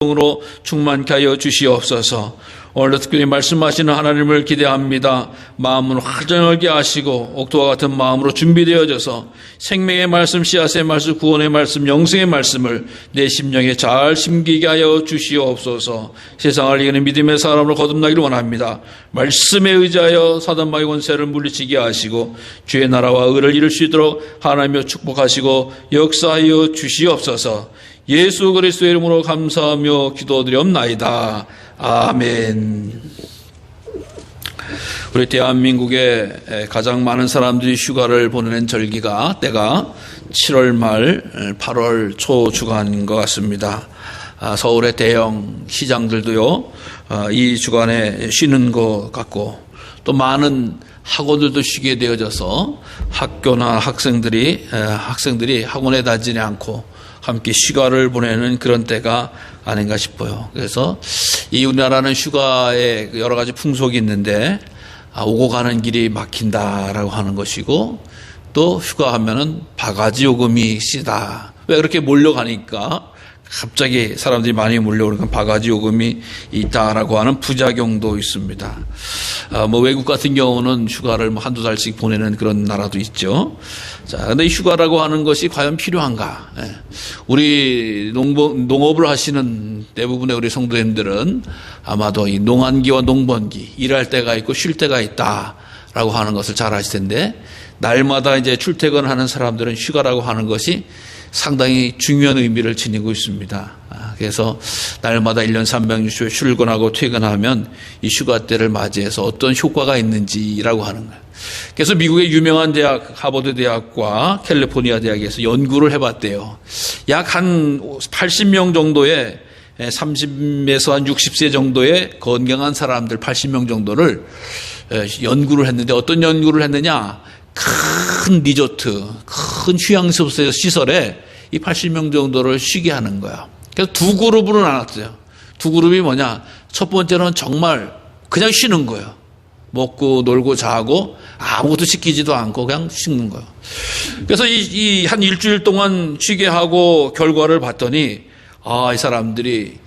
으로 충만케 하여 주시옵소서. 오늘도 특별히 말씀하시는 하나님을 기대합니다. 마음은 화정하게 하시고 옥토와 같은 마음으로 준비되어져서 생명의 말씀, 씨앗의 말씀, 구원의 말씀, 영생의 말씀을 내 심령에 잘 심기게 하여 주시옵소서. 세상을 이기는 믿음의 사람으로 거듭나기를 원합니다. 말씀에 의지하여 사단마의 권세를 물리치게 하시고 주의 나라와 의를 이룰 수 있도록 하나님여 축복하시고 역사하여 주시옵소서. 예수 그리스도의 이름으로 감사하며 기도드리옵나이다. 아멘. 우리 대한민국에 가장 많은 사람들이 휴가를 보내는 절기가 때가 7월 말 8월 초 주간인 것 같습니다. 서울의 대형 시장들도요, 이 주간에 쉬는 것 같고, 또 많은 학원들도 쉬게 되어져서 학교나 학생들이 학원에 다니지 않고 함께 휴가를 보내는 그런 때가 아닌가 싶어요. 그래서 이 우리나라는 휴가에 여러 가지 풍속이 있는데, 오고 가는 길이 막힌다라고 하는 것이고, 또 휴가하면은 바가지 요금이 시다. 왜 그렇게 몰려가니까 갑자기 사람들이 많이 몰려오니까 바가지 요금이 있다라고 하는 부작용도 있습니다. 외국 같은 경우는 휴가를 한두 달씩 보내는 그런 나라도 있죠. 자, 근데 이 휴가라고 하는 것이 과연 필요한가? 우리 농업을 하시는 대부분의 우리 성도님들은 아마도 이 농한기와 농번기, 일할 때가 있고 쉴 때가 있다라고 하는 것을 잘 아실 텐데, 날마다 이제 출퇴근하는 사람들은 휴가라고 하는 것이 상당히 중요한 의미를 지니고 있습니다. 그래서 날마다 1년 360일 출근하고 퇴근하면 이 휴가 때를 맞이해서 어떤 효과가 있는지라고 하는 거예요. 그래서 미국의 유명한 대학, 하버드 대학과 캘리포니아 대학에서 연구를 해봤대요. 약 한 80명 정도의 30에서 한 60세 정도의 건강한 사람들 80명 정도를 연구를 했는데, 어떤 연구를 했느냐? 큰 리조트, 큰 휴양시설에 이 80명 정도를 쉬게 하는 거야. 그래서 두 그룹으로 나눴어요. 두 그룹이 뭐냐? 첫 번째는 정말 그냥 쉬는 거예요. 먹고 놀고 자고 아무것도 시키지도 않고 그냥 쉬는 거예요. 그래서 이 한 일주일 동안 쉬게 하고 결과를 봤더니, 이 사람들이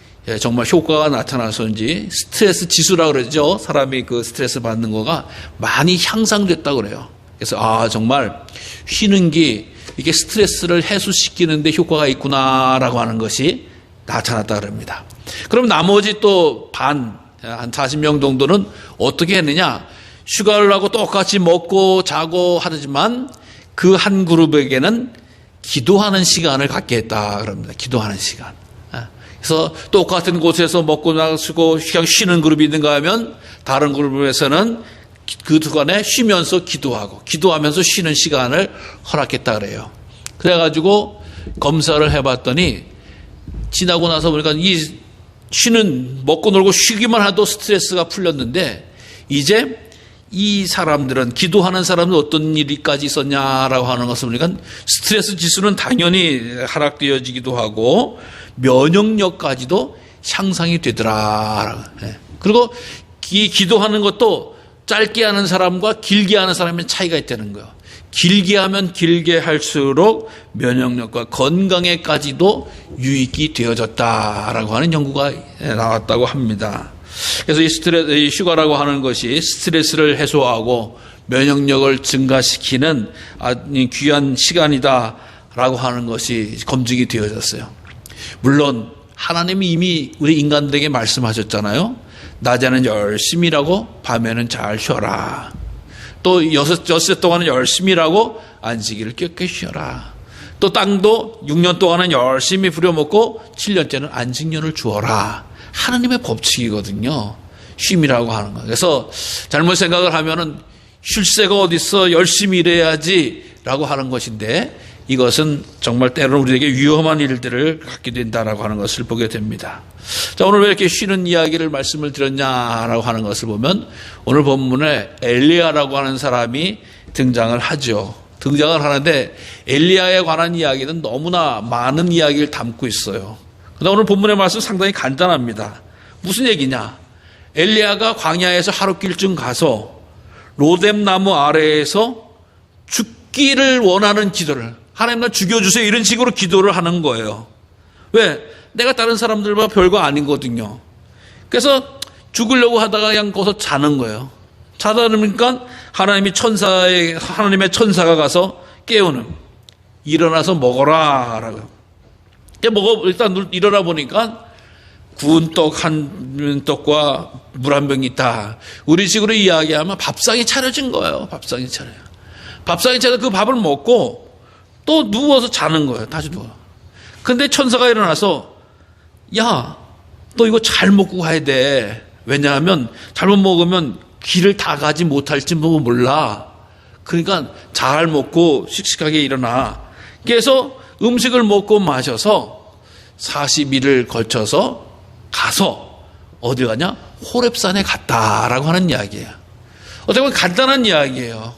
정말 효과가 나타나서인지 스트레스 지수라고 그러죠. 사람이 그 스트레스 받는 거가 많이 향상됐다고 그래요. 그래서 정말 쉬는 게 이게 스트레스를 해소시키는데 효과가 있구나라고 하는 것이 나타났다 그럽니다. 그럼 나머지 또 한 40명 정도는 어떻게 했느냐? 휴가를 하고 똑같이 먹고 자고 하지만 그 한 그룹에게는 기도하는 시간을 갖게 했다 그럽니다. 기도하는 시간. 그래서 똑같은 곳에서 먹고 나가시고 그냥 쉬는 그룹이 있는가 하면, 다른 그룹에서는 그 동안에 쉬면서 기도하면서 쉬는 시간을 허락했다 그래요. 그래가지고 검사를 해봤더니, 지나고 나서 보니까 이 먹고 놀고 쉬기만 해도 스트레스가 풀렸는데, 이제 이 사람들은, 기도하는 사람은 어떤 일이까지 있었냐라고 하는 것을 보니까 스트레스 지수는 당연히 하락되어지기도 하고 면역력까지도 향상이 되더라. 그리고 이 기도하는 것도 짧게 하는 사람과 길게 하는 사람의 차이가 있다는 거예요. 길게 하면 길게 할수록 면역력과 건강에까지도 유익이 되어졌다라고 하는 연구가 나왔다고 합니다. 그래서 이 휴가라고 하는 것이 스트레스를 해소하고 면역력을 증가시키는 귀한 시간이다라고 하는 것이 검증이 되어졌어요. 물론 하나님이 이미 우리 인간들에게 말씀하셨잖아요. 낮에는 열심히 일하고 밤에는 잘 쉬어라. 또 여섯 동안은 열심히 일하고 안식일을 껴껴 쉬어라. 또 땅도 6년 동안은 열심히 부려먹고 7년째는 안식년을 주어라. 하나님의 법칙이거든요. 쉼이라고 하는 거. 그래서 잘못 생각을 하면은 쉴 새가 어딨어, 열심히 일해야지라고 하는 것인데, 이것은 정말 때로는 우리에게 위험한 일들을 갖게 된다라고 하는 것을 보게 됩니다. 자, 오늘 왜 이렇게 쉬는 이야기를 말씀을 드렸냐라고 하는 것을 보면, 오늘 본문에 엘리야라고 하는 사람이 등장을 하죠. 등장을 하는데, 엘리야에 관한 이야기는 너무나 많은 이야기를 담고 있어요. 그러나 오늘 본문의 말씀 상당히 간단합니다. 무슨 얘기냐? 엘리야가 광야에서 하룻길쯤 가서 로뎀나무 아래에서 죽기를 원하는 기도를, 하나님 나 죽여주세요, 이런 식으로 기도를 하는 거예요. 왜? 내가 다른 사람들보다 별거 아니거든요. 그래서 죽으려고 하다가 그냥 거기서 자는 거예요. 자다 보니까 하나님의 천사가 가서 깨우는, 일어나서 먹어라 라고. 일단 일어나 보니까 구운 떡 한 떡과 물 한 병이 있다. 우리 식으로 이야기하면 밥상이 차려진 거예요. 밥상이 차려 그 밥을 먹고 또 누워서 자는 거예요. 다시 누워. 근데 천사가 일어나서, 야, 너 이거 잘 먹고 가야 돼. 왜냐하면 잘못 먹으면 길을 다 가지 못할지 몰라. 그러니까 잘 먹고 씩씩하게 일어나. 그래서 음식을 먹고 마셔서 40일을 걸쳐서 가서 어디 가냐? 호렙산에 갔다라고 하는 이야기예요. 어떻게 보면 간단한 이야기예요.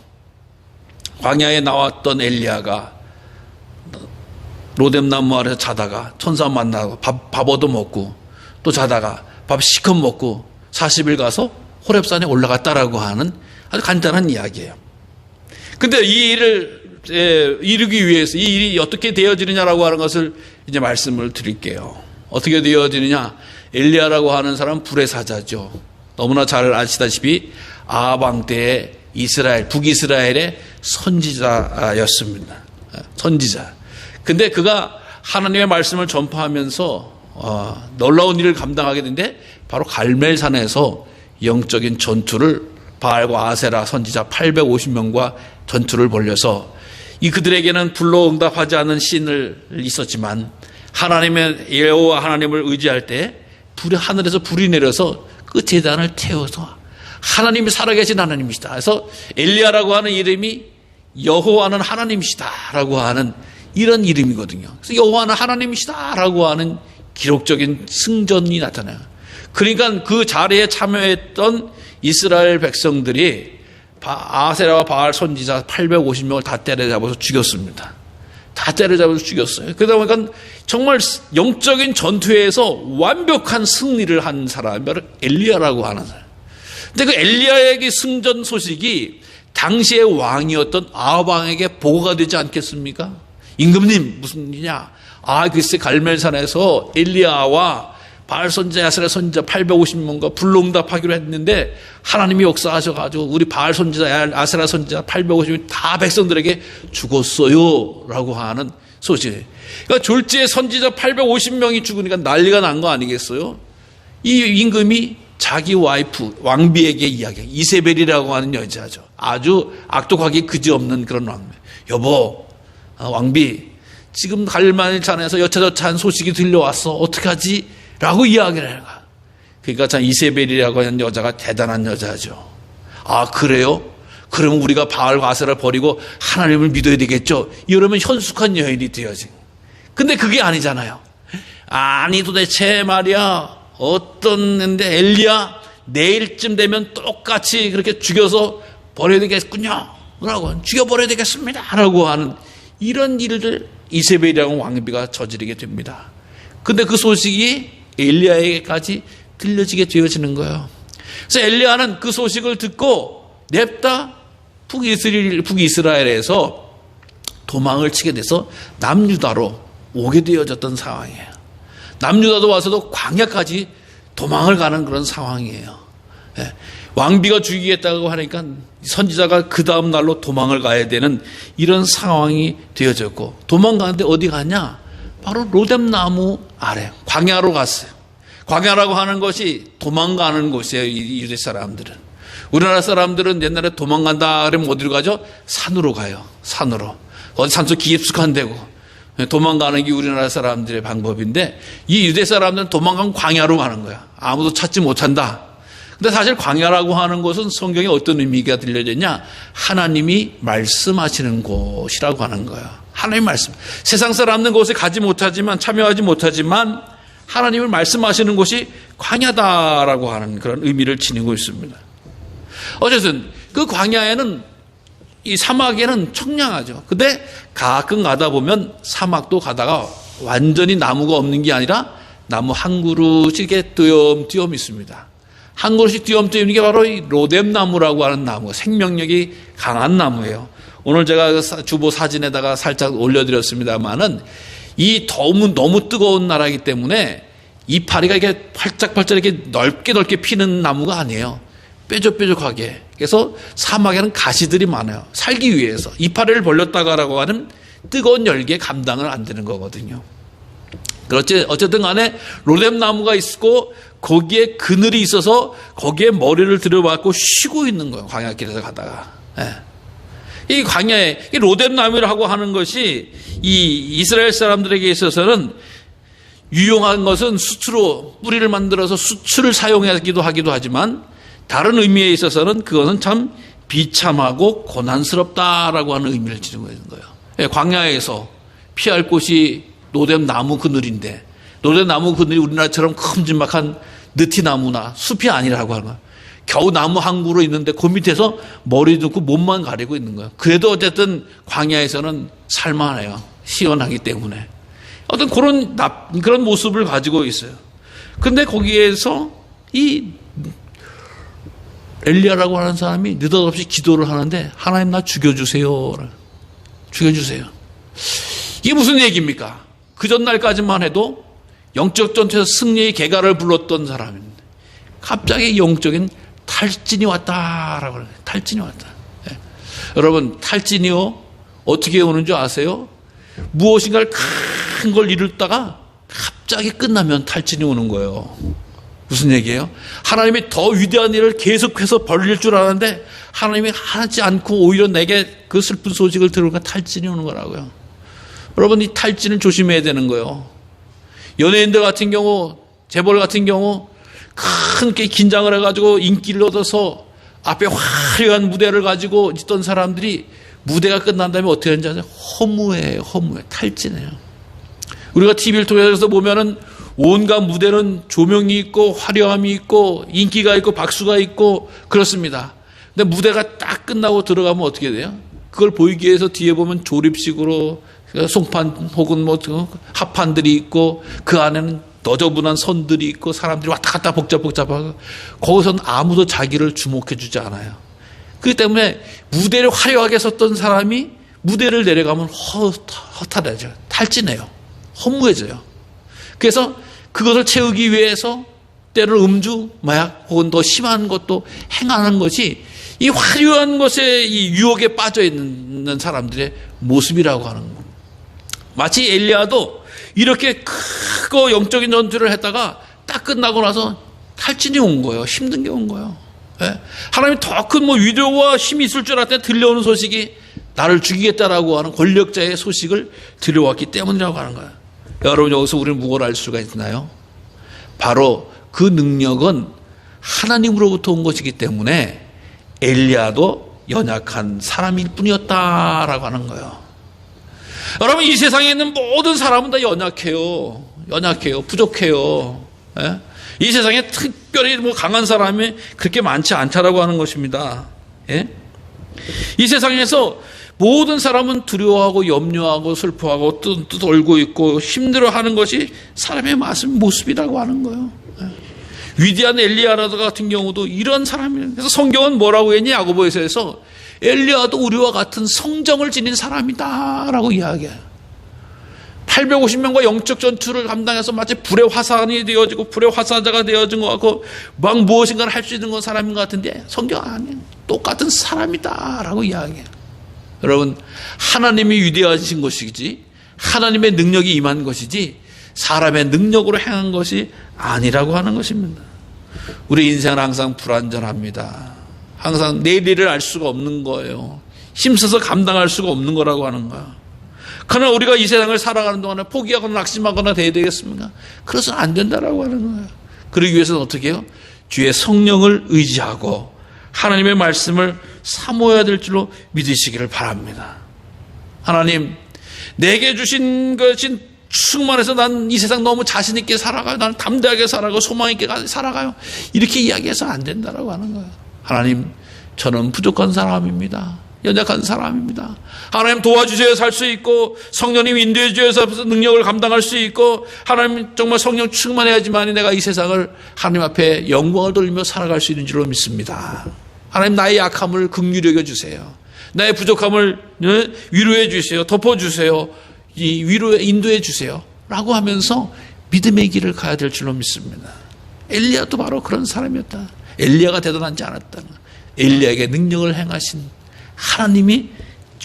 광야에 나왔던 엘리야가 로뎀나무 아래서 자다가 천사 만나고 밥 얻어 먹고 또 자다가 밥 시컷 먹고 40일 가서 호렙산에 올라갔다라고 하는 아주 간단한 이야기예요. 근데 이 일을 이루기 위해서 이 일이 어떻게 되어지느냐라고 하는 것을 이제 말씀을 드릴게요. 어떻게 되어지느냐? 엘리야라고 하는 사람은 불의 사자죠. 너무나 잘 아시다시피 아합 왕 때의 북이스라엘의 선지자였습니다. 선지자. 근데 그가 하나님의 말씀을 전파하면서 놀라운 일을 감당하게 되는데 바로 갈멜산에서 영적인 전투를 바알과 아세라 선지자 850명과 전투를 벌여서 그들에게는 불로 응답하지 않은 신을 있었지만 하나님의 여호와 하나님을 의지할 때 하늘에서 불이 내려서 그 제단을 태워서 하나님이 살아계신 하나님이시다. 그래서 엘리야라고 하는 이름이 여호와는 하나님이시다라고 하는 이런 이름이거든요. 그래서 여호와는 하나님이시다라고 하는 기록적인 승전이 나타나요. 그러니까 그 자리에 참여했던 이스라엘 백성들이 아세라와 바알 선지자 850명을 다 때려잡아서 죽였습니다. 다 때려잡아서 죽였어요. 그러다 보니까 정말 영적인 전투에서 완벽한 승리를 한 사람이 바로 엘리야라고 하는 사람. 근데 그 엘리야에게 승전 소식이 당시의 왕이었던 아합 왕에게 보고가 되지 않겠습니까? 임금님, 무슨 일이냐? 글쎄 갈멜산에서 엘리야와 바알 선지자, 아세라 선지자 850명과 불로응답하기로 했는데 하나님이 역사하셔가지고 우리 바알 선지자, 아세라 선지자 850명 다 백성들에게 죽었어요 라고 하는 소식. 그러니까 졸지에 선지자 850명이 죽으니까 난리가 난 거 아니겠어요? 이 임금이 자기 와이프 왕비에게 이야기해요. 이세벨이라고 하는 여자죠. 아주 악독하기 그지없는 그런 왕비. 여보, 왕비, 지금 갈멜산에서 여차저차한 소식이 들려왔어. 어떡하지? 라고 이야기를 해요. 그러니까 참 이세벨이라고 하는 여자가 대단한 여자죠. 그래요? 그러면 우리가 바알과 아세라를 버리고 하나님을 믿어야 되겠죠? 이러면 현숙한 여인이 되어지. 근데 그게 아니잖아요. 아니 도대체 말이야. 어떤데 엘리야 내일쯤 되면 똑같이 그렇게 죽여서 버려야 되겠군요. 라고 죽여버려야 되겠습니다. 라고 하는 이런 일을 이세벨이라는 왕비가 저지르게 됩니다. 근데 그 소식이 엘리야에게까지 들려지게 되어지는 거예요. 그래서 엘리야는 그 소식을 듣고 냅다 북이스라엘에서 도망을 치게 돼서 남유다로 오게 되어졌던 상황이에요. 남유다도 와서도 광야까지 도망을 가는 그런 상황이에요. 왕비가 죽이겠다고 하니까 선지자가 그 다음 날로 도망을 가야 되는 이런 상황이 되어졌고, 도망가는데 어디 가냐? 바로 로뎀나무 아래 광야로 갔어요. 광야라고 하는 것이 도망가는 곳이에요. 이 유대 사람들은. 우리나라 사람들은 옛날에 도망간다 그러면 어디로 가죠? 산으로 가요. 산으로. 어디 산속 깊숙한 데고. 도망가는 게 우리나라 사람들의 방법인데, 이 유대 사람들은 도망간 광야로 가는 거야. 아무도 찾지 못한다. 근데 사실 광야라고 하는 곳은 성경에 어떤 의미가 들려졌냐? 하나님이 말씀하시는 곳이라고 하는 거야. 하나님 말씀. 세상 사람들은 그곳에 가지 못하지만, 참여하지 못하지만 하나님을 말씀하시는 곳이 광야다라고 하는 그런 의미를 지니고 있습니다. 어쨌든 그 광야에는, 이 사막에는 청량하죠. 근데 가끔 가다 보면 사막도 가다가 완전히 나무가 없는 게 아니라 나무 한 그루씩 띄엄띄엄 있습니다. 한 그루씩 띄엄띄엄 있는 게 바로 이 로뎀나무라고 하는 나무, 생명력이 강한 나무예요. 오늘 제가 주보 사진에다가 살짝 올려드렸습니다만은 이 너무 뜨거운 나라이기 때문에 이파리가 이렇게 활짝활짝 이렇게 넓게 피는 나무가 아니에요. 뾰족뾰족하게. 그래서 사막에는 가시들이 많아요. 살기 위해서. 이파리를 벌렸다가라고 하는 뜨거운 열기에 감당을 안 되는 거거든요. 그렇지. 어쨌든 간에 로뎀나무가 있고 거기에 그늘이 있어서 거기에 머리를 들여박고 쉬고 있는 거예요. 광야길에서 가다가. 이 광야에 이 로뎀나무라고 하는 것이 이 이스라엘 사람들에게 있어서는 유용한 것은 수트로 뿌리를 만들어서 수트를 사용하기도 하지만 다른 의미에 있어서는 그것은 참 비참하고 고난스럽다라고 하는 의미를 지니고 있는 거예요. 광야에서 피할 곳이 로뎀나무 그늘인데 로뎀나무 그늘이 우리나라처럼 큼지막한 느티나무나 숲이 아니라고 하는 거예요. 겨우 나무 한 그루 있는데 그 밑에서 머리 넣고 몸만 가리고 있는 거예요. 그래도 어쨌든 광야에서는 살만해요. 시원하기 때문에. 어떤 그런 모습을 가지고 있어요. 근데 거기에서 이 엘리야라고 하는 사람이 느닷없이 기도를 하는데 하나님 나 죽여주세요. 죽여주세요. 이게 무슨 얘기입니까? 그 전날까지만 해도 영적 전투에서 승리의 개가를 불렀던 사람인데 갑자기 영적인 탈진이 왔다라고 그래요. 탈진이 왔다. 네. 여러분 탈진이요 어떻게 오는 줄 아세요? 무엇인가를 큰 걸 이루다가 갑자기 끝나면 탈진이 오는 거예요. 무슨 얘기예요? 하나님이 더 위대한 일을 계속해서 벌릴 줄 아는데 하나님이 하지 않고 오히려 내게 그 슬픈 소식을 들으니까 탈진이 오는 거라고요. 여러분 이 탈진을 조심해야 되는 거예요. 연예인들 같은 경우 재벌 같은 경우 큰 긴장을 해가지고 인기를 얻어서 앞에 화려한 무대를 가지고 있던 사람들이 무대가 끝난 다음에 어떻게 하는지 아세요? 허무해요. 탈진해요. 우리가 TV를 통해서 보면은 온갖 무대는 조명이 있고 화려함이 있고 인기가 있고 박수가 있고 그렇습니다. 근데 무대가 딱 끝나고 들어가면 어떻게 돼요? 그걸 보이기 위해서 뒤에 보면 조립식으로 송판 혹은 뭐 합판들이 있고 그 안에는 너저분한 선들이 있고 사람들이 왔다 갔다 복잡하고 거기서는 아무도 자기를 주목해 주지 않아요. 그렇기 때문에 무대를 화려하게 섰던 사람이 무대를 내려가면 허탈해져요. 탈진해요. 허무해져요. 그래서 그것을 채우기 위해서 때로는 음주, 마약 혹은 더 심한 것도 행하는 것이 이 화려한 것에 이 유혹에 빠져 있는 사람들의 모습이라고 하는 겁니다. 마치 엘리야도 이렇게 크고 영적인 전투를 했다가 딱 끝나고 나서 탈진이 온 거예요. 힘든 게 온 거예요. 네? 하나님이 더 큰 위대와 힘이 있을 줄 알았더니 들려오는 소식이 나를 죽이겠다라고 하는 권력자의 소식을 들려왔기 때문이라고 하는 거예요. 여러분 여기서 우리는 무엇을 알 수가 있나요? 바로 그 능력은 하나님으로부터 온 것이기 때문에 엘리야도 연약한 사람일 뿐이었다라고 하는 거예요. 여러분 이 세상에 있는 모든 사람은 다 연약해요. 부족해요. 예? 이 세상에 특별히 강한 사람이 그렇게 많지 않다라고 하는 것입니다. 예? 이 세상에서 모든 사람은 두려워하고 염려하고 슬퍼하고 떨고 있고 힘들어하는 것이 사람의 모습이라고 하는 거예요. 위대한 엘리야 같은 경우도 이런 사람이에요. 그래서 성경은 뭐라고 했니? 야고보서에서 엘리야도 우리와 같은 성정을 지닌 사람이다라고 이야기해요. 850명과 영적 전투를 감당해서 마치 불의 화산이 되어지고 불의 화사자가 되어진 것 같고 막 무엇인가를 할 수 있는 건 사람인 것 같은데 성경 아니에요. 똑같은 사람이다라고 이야기해요. 여러분 하나님이 위대하신 것이지 하나님의 능력이 임한 것이지 사람의 능력으로 행한 것이 아니라고 하는 것입니다. 우리 인생은 항상 불완전합니다. 항상 내일 일을 알 수가 없는 거예요. 힘써서 감당할 수가 없는 거라고 하는 거야. 그러나 우리가 이 세상을 살아가는 동안에 포기하거나 낙심하거나 돼야 되겠습니까? 그래서는 안 된다라고 하는 거예요. 그러기 위해서는 어떻게 해요? 주의 성령을 의지하고 하나님의 말씀을 사모해야 될 줄로 믿으시기를 바랍니다. 하나님, 내게 주신 것이 충만해서 난 이 세상 너무 자신 있게 살아가요. 나는 담대하게 살아가고 소망 있게 살아가요. 이렇게 이야기해서 안 된다라고 하는 거예요. 하나님, 저는 부족한 사람입니다. 연약한 사람입니다. 하나님 도와주셔야 살 수 있고 성령님 인도해 주셔서 능력을 감당할 수 있고 하나님 정말 성령 충만해야지만 내가 이 세상을 하나님 앞에 영광을 돌리며 살아갈 수 있는 줄로 믿습니다. 하나님 나의 약함을 긍휼히 여겨 주세요. 나의 부족함을 위로해 주세요. 덮어주세요. 이 위로에 인도해 주세요 라고 하면서 믿음의 길을 가야 될 줄로 믿습니다. 엘리야도 바로 그런 사람이었다. 엘리야가 대단하지 않았다. 엘리야에게 능력을 행하신 하나님이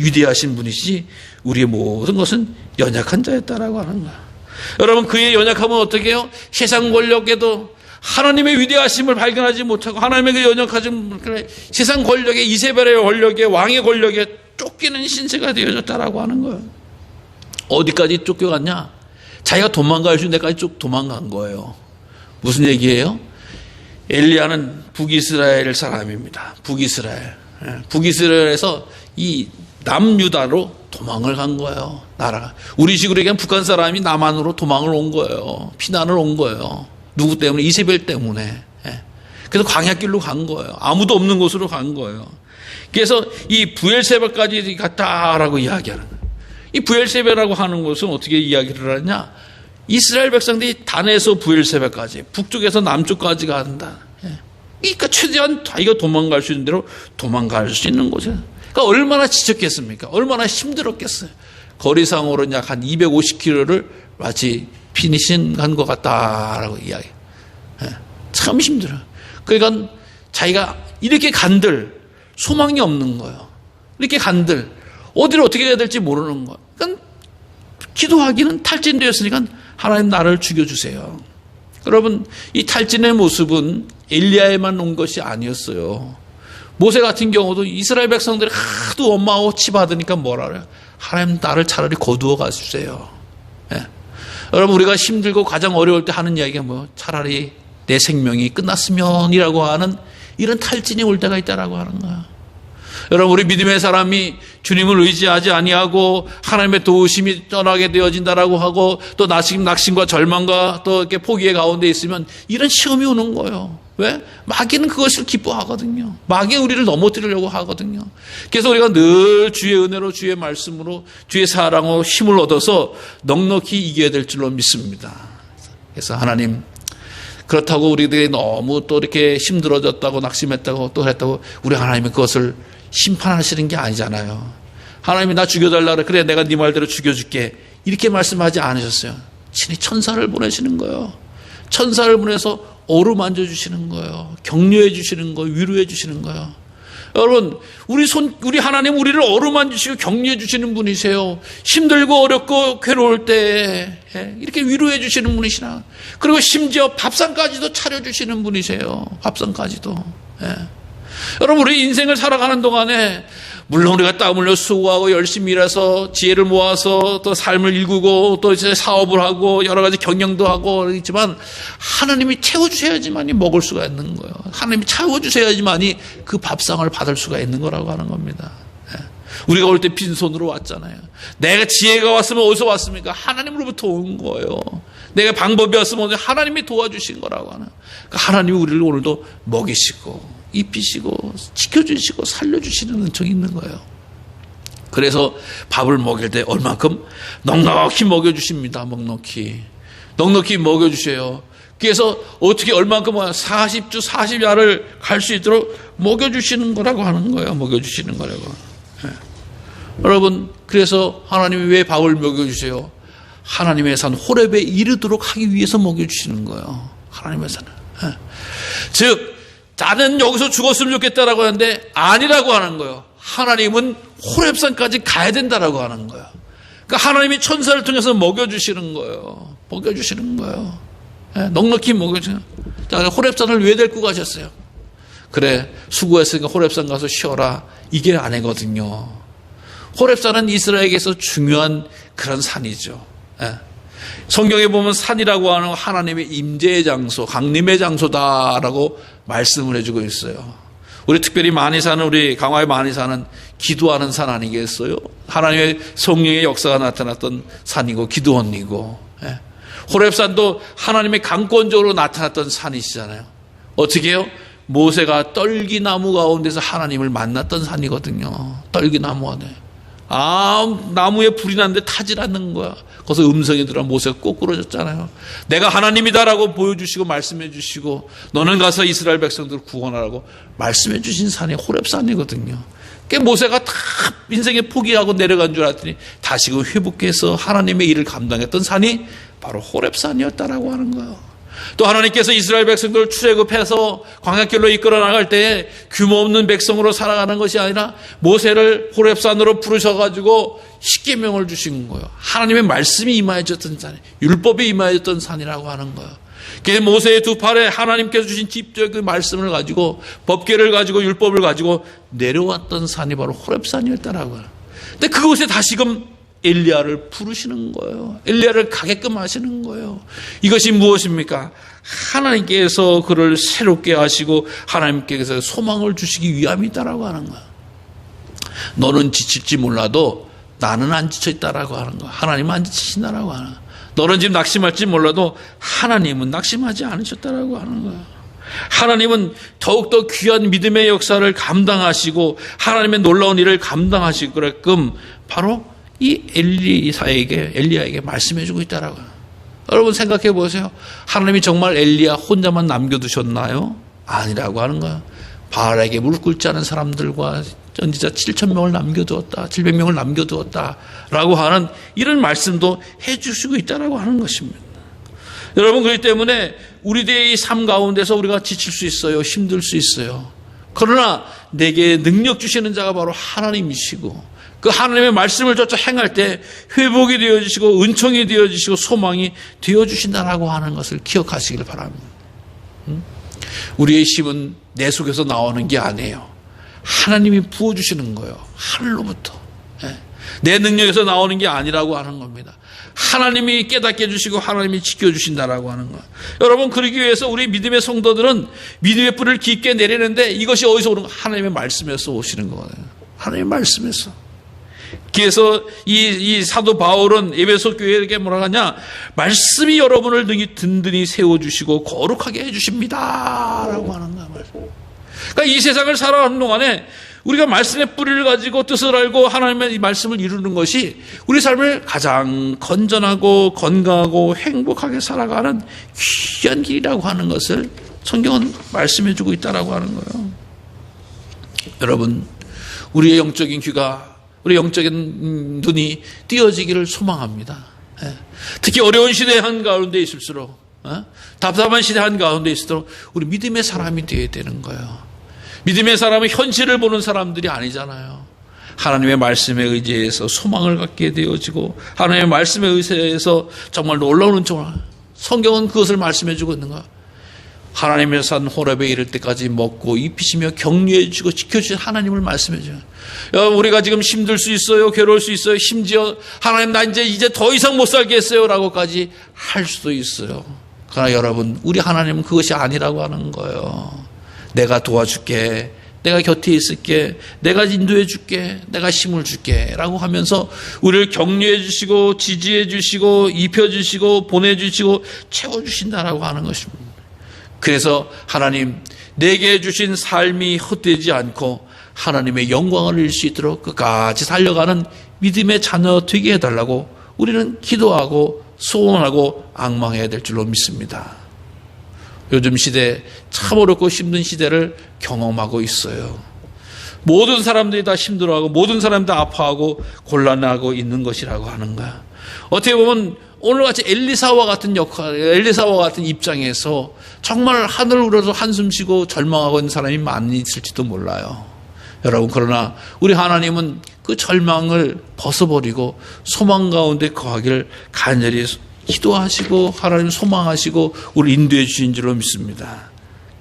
위대하신 분이시 우리의 모든 것은 연약한 자였다라고 하는 거야. 여러분, 그의 연약함은 어떻게 해요? 세상 권력에도 하나님의 위대하심을 발견하지 못하고 하나님의 그 연약하지 세상 권력에 이세벨의 권력에 왕의 권력에 쫓기는 신세가 되어졌다라고 하는 거예요. 어디까지 쫓겨갔냐? 자기가 도망갈 수 있는 데까지 쭉 도망간 거예요. 무슨 얘기예요? 엘리야는 북이스라엘 사람입니다. 북이스라엘. 북이스라엘에서 이 남유다로 도망을 간 거예요. 나라가. 우리 식으로 얘기하면 북한 사람이 남한으로 도망을 온 거예요. 피난을 온 거예요. 누구 때문에? 이세벨 때문에. 그래서 광야길로 간 거예요. 아무도 없는 곳으로 간 거예요. 그래서 이 부엘세바까지 갔다라고 이야기하는 거예요. 이 부엘세바라고 하는 것은 어떻게 이야기를 하냐? 이스라엘 백성들이 단에서 부엘세바까지, 북쪽에서 남쪽까지 간다. 그러니까 최대한 자기가 도망갈 수 있는 대로 도망갈 수 있는 곳이에요. 그러니까 얼마나 지쳤겠습니까? 얼마나 힘들었겠어요. 거리상으로는 약 한 250km를 마치 피니신 간 것 같다라고 이야기. 참 힘들어요. 그러니까 자기가 이렇게 간들 소망이 없는 거예요. 이렇게 간들 어디를 어떻게 해야 될지 모르는 거예요. 그러니까 기도하기는 탈진되었으니까 하나님 나를 죽여주세요. 여러분, 이 탈진의 모습은 엘리야에만 온 것이 아니었어요. 모세 같은 경우도 이스라엘 백성들이 하도 엄마하고 치받으니까 뭐라 그래요? 하나님 나를 차라리 거두어 가주세요. 여러분, 우리가 힘들고 가장 어려울 때 하는 이야기가 뭐예요? 차라리 내 생명이 끝났으면이라고 하는 이런 탈진이 올 때가 있다라고 하는 거야. 여러분, 우리 믿음의 사람이 주님을 의지하지 아니하고 하나님의 도우심이 떠나게 되어진다라고 하고 또 낙심과 절망과 또 이렇게 포기의 가운데 있으면 이런 시험이 오는 거예요. 왜? 마귀는 그것을 기뻐하거든요. 마귀는 우리를 넘어뜨리려고 하거든요. 그래서 우리가 늘 주의 은혜로 주의 말씀으로 주의 사랑으로 힘을 얻어서 넉넉히 이겨야 될 줄로 믿습니다. 그래서 하나님, 그렇다고 우리들이 너무 또 이렇게 힘들어졌다고 낙심했다고 또 했다고 우리 하나님이 그것을 심판하시는 게 아니잖아요. 하나님이 나 죽여달라 그래 내가 네 말대로 죽여줄게 이렇게 말씀하지 않으셨어요. 친히 천사를 보내시는 거예요. 천사를 보내서 어루만져 주시는 거예요. 격려해 주시는 거예요. 위로해 주시는 거예요. 여러분, 우리 하나님 우리를 어루만지시고 격려해 주시는 분이세요. 힘들고 어렵고 괴로울 때 이렇게 위로해 주시는 분이시나. 그리고 심지어 밥상까지도 차려주시는 분이세요. 밥상까지도. 여러분, 우리 인생을 살아가는 동안에 물론 우리가 땀 흘려 수고하고 열심히 일해서 지혜를 모아서 또 삶을 일구고 또 이제 사업을 하고 여러 가지 경영도 하고 있지만 하나님이 채워주셔야지만이 먹을 수가 있는 거예요. 하나님이 채워주셔야지만이 그 밥상을 받을 수가 있는 거라고 하는 겁니다. 우리가 올 때 빈손으로 왔잖아요. 내가 지혜가 왔으면 어디서 왔습니까? 하나님으로부터 온 거예요. 내가 방법이 왔으면 하나님이 도와주신 거라고 하는. 그러니까 하나님이 우리를 오늘도 먹이시고 입히시고 지켜주시고 살려주시는 은총이 있는 거예요. 그래서 밥을 먹일 때 얼만큼 넉넉히 먹여주십니다. 넉넉히 먹여주셔요. 그래서 어떻게 얼만큼 40주 40야를 갈 수 있도록 먹여주시는 거라고 하는 거예요. 먹여주시는 거라고. 여러분, 그래서 하나님이 왜 밥을 먹여주세요? 하나님의 산 호렙에 이르도록 하기 위해서 먹여주시는 거예요. 하나님의 산을. 즉 나는 여기서 죽었으면 좋겠다라고 하는데 아니라고 하는 거예요. 하나님은 호렙산까지 가야 된다라고 하는 거예요. 그러니까 하나님이 천사를 통해서 먹여주시는 거예요. 먹여주시는 거예요. 넉넉히 먹여주시는 거예요. 자, 호렙산을 왜 데리고 가셨어요? 그래, 수고했으니까 호렙산 가서 쉬어라. 이게 아니거든요. 호렙산은 이스라엘에게서 중요한 그런 산이죠. 성경에 보면 산이라고 하는 하나님의 임재의 장소, 강림의 장소다라고 말씀을 해주고 있어요. 우리 특별히 많이 사는 우리 강화에 많이 사는 기도하는 산 아니겠어요? 하나님의 성령의 역사가 나타났던 산이고 기도원이고, 호렙산도 하나님의 강권적으로 나타났던 산이시잖아요. 어떻게 해요? 모세가 떨기나무 가운데서 하나님을 만났던 산이거든요. 떨기나무가 돼. 나무에 불이 났는데 타질 않는 거야. 거기서 음성이 들어 모세가 꼬꾸러졌잖아요. 내가 하나님이다라고 보여주시고 말씀해 주시고 너는 가서 이스라엘 백성들을 구원하라고 말씀해 주신 산이 호렙산이거든요. 모세가 다 인생에 포기하고 내려간 줄 알았더니 다시금 회복해서 하나님의 일을 감당했던 산이 바로 호렙산이었다라고 하는 거예요. 또 하나님께서 이스라엘 백성들을 출애굽해서 광야길로 이끌어 나갈 때에 규모 없는 백성으로 살아가는 것이 아니라 모세를 호렙산으로 부르셔가지고 십계명을 주신 거예요. 하나님의 말씀이 임하여졌던 산, 율법이 임하여졌던 산이라고 하는 거예요. 그래서 모세의 두 팔에 하나님께서 주신 직접 그 말씀을 가지고 법궤를 가지고 율법을 가지고 내려왔던 산이 바로 호렙산이었다라고 해요. 근데 그곳에 다시금 엘리야를 부르시는 거예요. 엘리야를 가게끔 하시는 거예요. 이것이 무엇입니까? 하나님께서 그를 새롭게 하시고 하나님께서 소망을 주시기 위함이다라고 하는 거예요. 너는 지칠지 몰라도 나는 안 지쳐있다라고 하는 거예요. 하나님은 안 지치신다라고 하는 거예요. 너는 지금 낙심할지 몰라도 하나님은 낙심하지 않으셨다라고 하는 거예요. 하나님은 더욱더 귀한 믿음의 역사를 감당하시고 하나님의 놀라운 일을 감당하시게끔 바로 이 엘리야에게 말씀해주고 있다라고요. 여러분 생각해 보세요. 하나님이 정말 엘리야 혼자만 남겨두셨나요? 아니라고 하는 거예요. 바알에게 무릎 꿇지 않은 사람들과 선지자 7,000명을 남겨두었다, 700명을 남겨두었다라고 하는 이런 말씀도 해주시고 있다라고 하는 것입니다. 여러분 그렇기 때문에 우리들의 이 삶 가운데서 우리가 지칠 수 있어요, 힘들 수 있어요. 그러나 내게 능력 주시는 자가 바로 하나님이시고 그 하나님의 말씀을 쫓아 행할 때 회복이 되어주시고 은총이 되어주시고 소망이 되어주신다라고 하는 것을 기억하시길 바랍니다. 우리의 힘은 내 속에서 나오는 게 아니에요. 하나님이 부어주시는 거예요. 하늘로부터. 내 능력에서 나오는 게 아니라고 하는 겁니다. 하나님이 깨닫게 해주시고 하나님이 지켜주신다라고 하는 거예요. 여러분 그러기 위해서 우리 믿음의 성도들은 믿음의 뿌리를 깊게 내리는데 이것이 어디서 오는 거예요? 하나님의 말씀에서 오시는 거예요. 하나님의 말씀에서. 그래서 이 사도 바울은 에베소 교회에게 뭐라 하냐? 말씀이 여러분을 든든히 세워주시고 거룩하게 해주십니다 라고 하는 거야. 그러니까 이 세상을 살아가는 동안에 우리가 말씀의 뿌리를 가지고 뜻을 알고 하나님의 이 말씀을 이루는 것이 우리 삶을 가장 건전하고 건강하고 행복하게 살아가는 귀한 길이라고 하는 것을 성경은 말씀해주고 있다라고 하는 거예요. 여러분 우리의 영적인 귀가 우리 영적인 눈이 띄어지기를 소망합니다. 특히 어려운 시대 한가운데 있을수록 답답한 시대 한가운데 있을수록 우리 믿음의 사람이 되어야 되는 거예요. 믿음의 사람은 현실을 보는 사람들이 아니잖아요. 하나님의 말씀에 의지해서 소망을 갖게 되어지고 하나님의 말씀에 의지해서 정말 놀라운 은총을 성경은 그것을 말씀해 주고 있는 거예요. 하나님의 산 호렙에 이를 때까지 먹고 입히시며 격려해 주고 지켜주신 하나님을 말씀해 줘요. 우리가 지금 힘들 수 있어요. 괴로울 수 있어요. 심지어 하나님 나 이제 더 이상 못 살겠어요 라고까지 할 수도 있어요. 그러나 여러분 우리 하나님은 그것이 아니라고 하는 거예요. 내가 도와줄게. 내가 곁에 있을게. 내가 인도해 줄게. 내가 힘을 줄게 라고 하면서 우리를 격려해 주시고 지지해 주시고 입혀 주시고 보내 주시고 채워 주신다라고 하는 것입니다. 그래서 하나님 내게 주신 삶이 헛되지 않고 하나님의 영광을 이룰 수 있도록 끝까지 달려가는 믿음의 자녀 되게 해달라고 우리는 기도하고 소원하고 앙망해야 될 줄로 믿습니다. 요즘 시대 참 어렵고 힘든 시대를 경험하고 있어요. 모든 사람들이 다 힘들어하고 모든 사람들이 다 아파하고 곤란하고 있는 것이라고 하는 거야. 어떻게 보면 오늘같이 엘리사와 같은 역할, 엘리사와 같은 입장에서 정말 하늘을 우러서 한숨 쉬고 절망하고 있는 사람이 많이 있을지도 몰라요. 여러분 그러나 우리 하나님은 그 절망을 벗어버리고 소망 가운데 거하기를 간절히 기도하시고 하나님 소망하시고 우리 인도해 주신 줄로 믿습니다.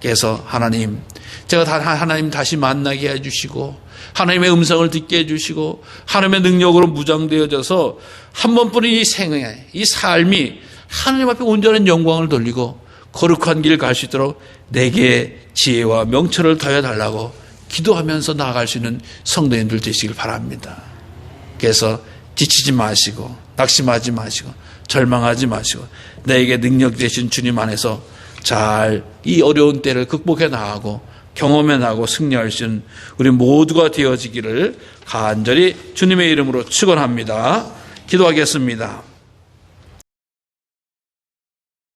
그래서 하나님 제가 하나님 다시 만나게 해주시고 하나님의 음성을 듣게 해주시고 하나님의 능력으로 무장되어져서 한 번뿐인 이 생애 이 삶이 하나님 앞에 온전한 영광을 돌리고 거룩한 길 갈 수 있도록 내게 지혜와 명철을 더해달라고 기도하면서 나아갈 수 있는 성도님들 되시길 바랍니다. 그래서 지치지 마시고 낙심하지 마시고 절망하지 마시고 내게 능력 되신 주님 안에서 잘 이 어려운 때를 극복해 나가고 경험해 나가고 승리할 수 있는 우리 모두가 되어지기를 간절히 주님의 이름으로 축원합니다. 기도하겠습니다.